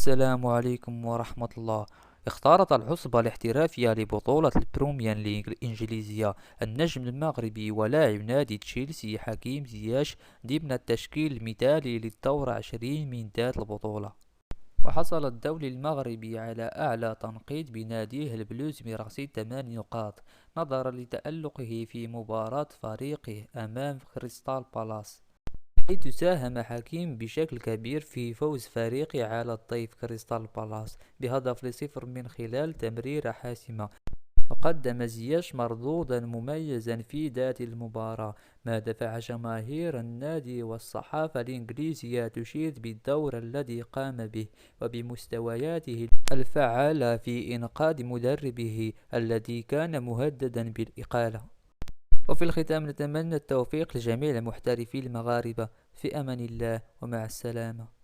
السلام عليكم ورحمة الله. اختارت العصبة الاحترافية لبطولة البريمير ليج الإنجليزية النجم المغربي ولاعب نادي تشيلسي حكيم زياش ضمن التشكيل المثالي للدور 20 من ذات البطولة. وحصل الدولي المغربي على أعلى تنقيط بناديه البلوز برصيد 8 نقاط، نظرا لتألقه في مباراة فريقه أمام كريستال بالاس، حيث ساهم حكيم بشكل كبير في فوز فريقه على الضيف كريستال بالاس بهدف لصفر من خلال تمريرة حاسمة. وقدم زياش مردودا مميزا في ذات المباراة، ما دفع جماهير النادي والصحافة الإنجليزية تشيد بالدور الذي قام به وبمستوياته الفعالة في إنقاذ مدربه الذي كان مهددا بالإقالة. وفي الختام نتمنى التوفيق لجميع المحترفين المغاربة. في أمان الله ومع السلامة.